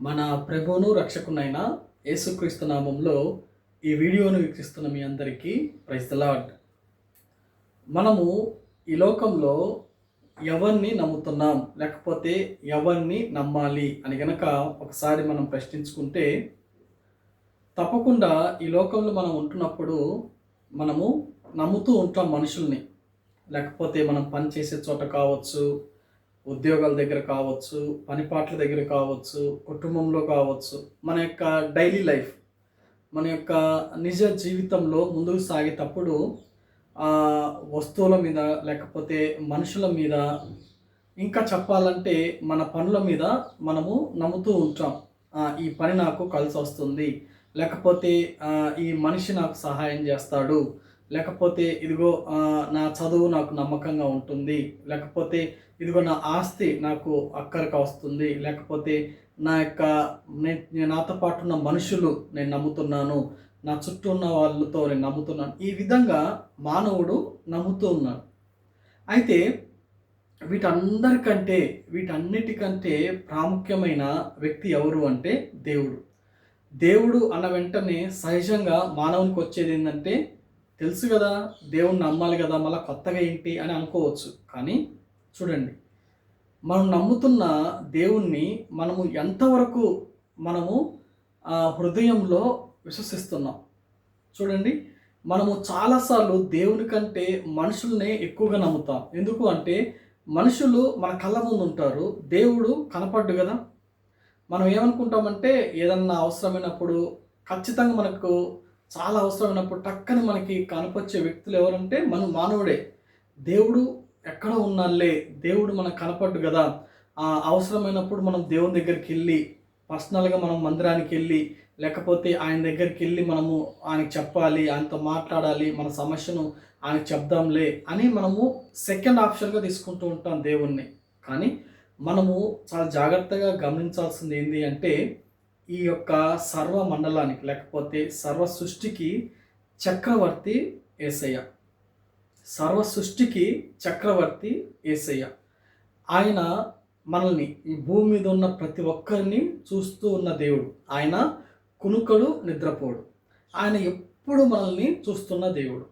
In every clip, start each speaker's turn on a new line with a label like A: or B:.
A: మన ప్రభువును రక్షకునైన యేసుక్రీస్తు నామంలో ఈ వీడియోను వీక్షిస్తున్న మీ అందరికీ ప్రైజ్ ది లార్డ్. మనము ఈ లోకంలో ఎవరిని నమ్ముతున్నాం, లేకపోతే ఎవరిని నమ్మాలి అని గనక ఒకసారి మనం ప్రశ్నించుకుంటే, తప్పకుండా ఈ లోకంలో మనం ఉంటున్నప్పుడు మనము నమ్ముతూ ఉంటాం మనుషుల్ని. లేకపోతే మనం పని చేసే చోట కావచ్చు, ఉద్యోగాల దగ్గర కావచ్చు, పనిపాట్ల దగ్గర కావచ్చు, కుటుంబంలో కావచ్చు, మన యొక్క డైలీ లైఫ్, మన యొక్క నిజ జీవితంలో ముందుకు సాగేటప్పుడు వస్తువుల మీద, లేకపోతే మనుషుల మీద, ఇంకా చెప్పాలంటే మన పనుల మీద మనము నమ్ముతూ ఉంటాం. ఈ పని నాకు కలిసొస్తుంది, లేకపోతే ఈ మనిషి నాకు సహాయం చేస్తాడు, లేకపోతే ఇదిగో నా చదువు నాకు నమ్మకంగా ఉంటుంది, లేకపోతే ఇదిగో నా ఆస్తి నాకు అక్కరకు వస్తుంది, లేకపోతే నా యొక్క నాతో పాటు ఉన్న మనుషులు నేను నమ్ముతున్నాను, నా చుట్టూ ఉన్న వాళ్ళతో నేను నమ్ముతున్నాను. ఈ విధంగా మానవుడు నమ్ముతూ ఉన్నాడు. అయితే వీటన్నిటికంటే ప్రాముఖ్యమైన వ్యక్తి ఎవరు అంటే దేవుడు. దేవుడు అన్న వెంటనే సహజంగా మానవునికి వచ్చేది ఏంటంటే, తెలుసు కదా దేవుణ్ణి నమ్మాలి కదా, మళ్ళీ కొత్తగా ఏంటి అని అనుకోవచ్చు. కానీ చూడండి, మనం నమ్ముతున్న దేవుణ్ణి మనము ఎంతవరకు మనము హృదయంలో విశ్వసిస్తున్నాం. చూడండి, మనము చాలాసార్లు దేవుని కంటే మనుషుల్నే ఎక్కువగా నమ్ముతాం. ఎందుకు అంటే మనుషులు మన కళ్ళ ముందు ఉంటారు, దేవుడు కనపడ్డు కదా. మనం ఏమనుకుంటామంటే ఏదన్నా అవసరమైనప్పుడు, ఖచ్చితంగా మనకు చాలా అవసరమైనప్పుడు టక్కని మనకి కనపచ్చే వ్యక్తులు ఎవరంటే మానవుడే. దేవుడు ఎక్కడ ఉన్నాలే, దేవుడు మనకు కనపడ్డు కదా. అవసరమైనప్పుడు మనం దేవుని దగ్గరికి వెళ్ళి, పర్సనల్గా మనం మందిరానికి వెళ్ళి, లేకపోతే ఆయన దగ్గరికి వెళ్ళి మనము ఆయనకు చెప్పాలి, ఆయనతో మాట్లాడాలి, మన సమస్యను ఆయనకు చెప్దాంలే అని మనము సెకండ్ ఆప్షన్గా తీసుకుంటూ ఉంటాం దేవుణ్ణి. కానీ మనము చాలా జాగ్రత్తగా గమనించాల్సింది ఏంటి అంటే, ఈ యొక్క సర్వ మండలానికి, లేకపోతే సర్వ సృష్టికి చక్రవర్తి యేసయ్య. సర్వ సృష్టికి చక్రవర్తి యేసయ్య. ఆయన మనల్ని, ఈ భూమి మీద ఉన్న ప్రతి ఒక్కరిని చూస్తూ ఉన్న దేవుడు. ఆయన కునుకడు, నిద్రపోడు. ఆయన ఎప్పుడు మనల్ని చూస్తున్న దేవుడు.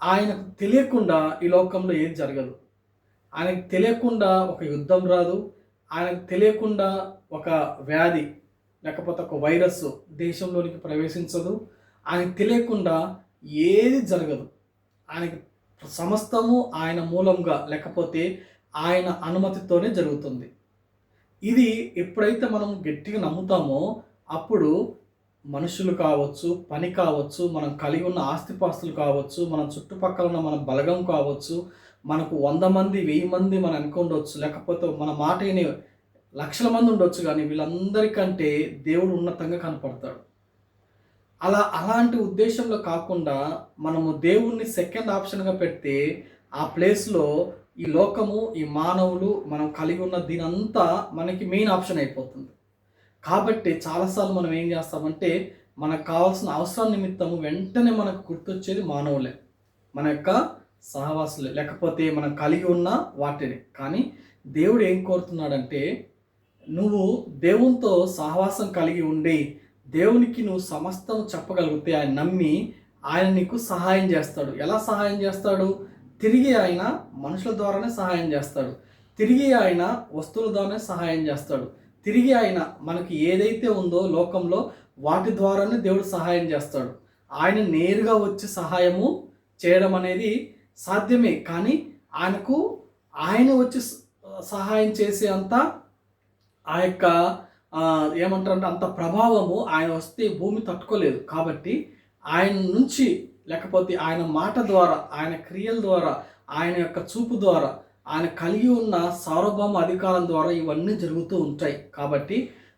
A: ఆయనకు తెలియకుండా ఈ లోకంలో ఏం జరగదు. ఆయనకు తెలియకుండా ఒక యుద్ధం రాదు. ఆయనకు తెలియకుండా ఒక వ్యాధి, లేకపోతే ఒక వైరస్ దేశంలోనికి ప్రవేశించదు. ఆయనకు తెలియకుండా ఏది జరగదు. ఆయనకి సమస్తము ఆయన మూలంగా, లేకపోతే ఆయన అనుమతితోనే జరుగుతుంది. ఇది ఎప్పుడైతే మనం గట్టిగా నమ్ముతామో, అప్పుడు మనుషులు కావచ్చు, పని కావచ్చు, మనం కలిగి ఉన్న ఆస్తిపాస్తులు కావచ్చు, మన చుట్టుపక్కల ఉన్న మన బలగం కావచ్చు, మనకు 100 మంది 1000 మంది మనం అనుకుండవచ్చు, లేకపోతే మన మాట వినే లక్షల మంది ఉండొచ్చు, కానీ వీళ్ళందరికంటే దేవుడు ఉన్నతంగా కనపడతాడు. అలాంటి ఉద్దేశంలో కాకుండా మనము దేవుణ్ణి సెకండ్ ఆప్షన్గా పెడితే, ఆ ప్లేస్లో ఈ లోకము, ఈ మానవులు, మనం కలిగి ఉన్న దీనంతా మనకి మెయిన్ ఆప్షన్ అయిపోతుంది. కాబట్టి చాలాసార్లు మనం ఏం చేస్తామంటే, మనకు కావాల్సిన అవసరం నిమిత్తము వెంటనే మనకు గుర్తొచ్చేది మానవులే, మన యొక్క సహవాసులే, లేకపోతే మనం కలిగి ఉన్న వాటిని. కానీ దేవుడు ఏం కోరుతున్నాడంటే, నువ్వు దేవునితో సహవాసం కలిగి ఉండి, దేవునికి నువ్వు సమస్తం చెప్పగలిగితే, ఆయన నమ్మి ఆయన నీకు సహాయం చేస్తాడు. ఎలా సహాయం చేస్తాడు? తిరిగి ఆయన మనుషుల ద్వారానే సహాయం చేస్తాడు. తిరిగి ఆయన వస్తువుల ద్వారానే సహాయం చేస్తాడు. తిరిగి ఆయన మనకి ఏదైతే ఉందో లోకంలో వాటి ద్వారానే దేవుడు సహాయం చేస్తాడు. ఆయన నేరుగా వచ్చి సహాయము చేయడం అనేది సాధ్యమే, కానీ ఆయన వచ్చి సహాయం చేసే అంత ఆ యొక్క ఏమంటారంటే అంత ప్రభావము ఆయన వస్తే భూమి తట్టుకోలేదు. కాబట్టి ఆయన నుంచి, లేకపోతే ఆయన మాట ద్వారా, ఆయన క్రియల ద్వారా, ఆయన యొక్క చూపు ద్వారా, ఆయన కలిగి ఉన్న సార్వభౌమ అధికారం ద్వారా ఇవన్నీ జరుగుతూ ఉంటాయి. కాబట్టి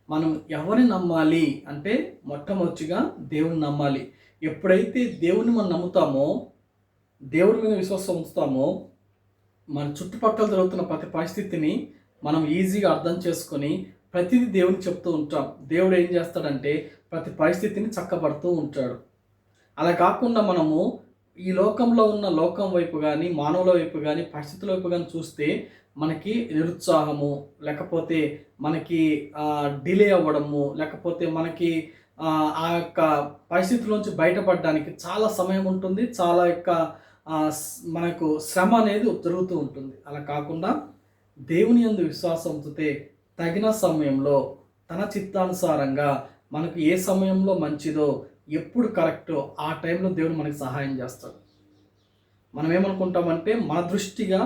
A: మనం ఎవరిని నమ్మాలి అంటే, మొట్టమొదటిగా దేవుని నమ్మాలి. ఎప్పుడైతే దేవుని మనం నమ్ముతామో, దేవుని మీద విశ్వాసం ఉంచుతామో, మన చుట్టుపక్కల జరుగుతున్న ప్రతి పరిస్థితిని మనం ఈజీగా అర్థం చేసుకొని ప్రతిదీ దేవునికి చెప్తూ ఉంటాం. దేవుడు ఏం చేస్తాడంటే ప్రతి పరిస్థితిని చక్కబడుతూ ఉంటాడు. అలా కాకుండా మనము ఈ లోకంలో ఉన్న లోకం వైపు కానీ, మానవుల వైపు కానీ, పరిస్థితుల వైపు కానీ చూస్తే మనకి నిరుత్సాహము, లేకపోతే మనకి డిలే అవ్వడము, లేకపోతే మనకి ఆ యొక్క పరిస్థితిలోంచి బయటపడడానికి చాలా సమయం ఉంటుంది. చాలా యొక్క మనకు శ్రమ అనేది జరుగుతూ ఉంటుంది. అలా కాకుండా దేవుని యందు విశ్వాసం ఉంచితే తగిన సమయంలో తన చిత్తానుసారంగా మనకు ఏ సమయంలో మంచిదో, ఎప్పుడు కరెక్టో ఆ టైంలో దేవుడు మనకి సహాయం చేస్తాడు. మనం ఏమనుకుంటామంటే మన దృష్టిగా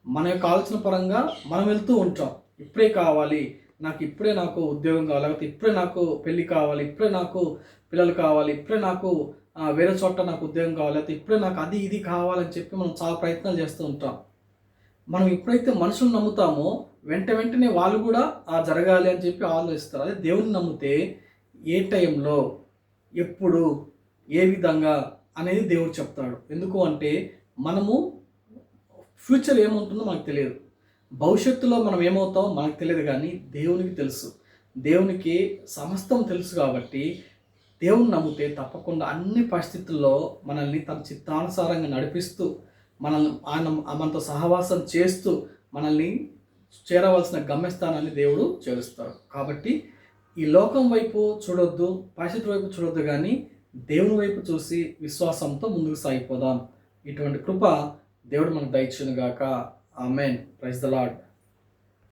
A: మన యొక్క ఆలోచన పరంగా మనం వెళ్తూ ఉంటాం. ఇప్పుడే కావాలి, నాకు ఉద్యోగం కావాలి, లేకపోతే ఇప్పుడే నాకు పెళ్ళి కావాలి, ఇప్పుడే నాకు పిల్లలు కావాలి, ఇప్పుడే నాకు వేరే చోట నాకు ఉద్యోగం కావాలి, లేకపోతే ఇప్పుడే నాకు అది ఇది కావాలని చెప్పి మనం చాలా ప్రయత్నాలు చేస్తూ ఉంటాం. మనం ఎప్పుడైతే మనుషులను నమ్ముతామో వెంటనే వాళ్ళు కూడా జరగాలి అని చెప్పి ఆలోచిస్తారు. అదే దేవుని నమ్మితే ఏ టైంలో, ఎప్పుడు, ఏ విధంగా అనేది దేవుడు చెప్తాడు. ఎందుకు అంటే మనము ఫ్యూచర్ ఏమవుతుందో మనకు తెలియదు. భవిష్యత్తులో మనం ఏమవుతామో మనకు తెలియదు, కానీ దేవునికి తెలుసు. దేవునికి సమస్తం తెలుసు కాబట్టి దేవుని నమ్మితే తప్పకుండా అన్ని పరిస్థితుల్లో మనల్ని తన చిత్తానుసారంగా నడిపిస్తూ, మనల్ని మనతో సహవాసం చేస్తూ మనల్ని చేరవలసిన గమ్యస్థానాన్ని దేవుడు చేరుస్తాడు. కాబట్టి ఈ లోకం వైపు చూడొద్దు, పరిస్థితి వైపు చూడొద్దు, కానీ దేవుని వైపు చూసి విశ్వాసంతో ముందుకు సాగిపోదాం. ఇటువంటి కృప దేవుడు మనకు దయచేయును గాక. ఆమేన్. Praise the lord.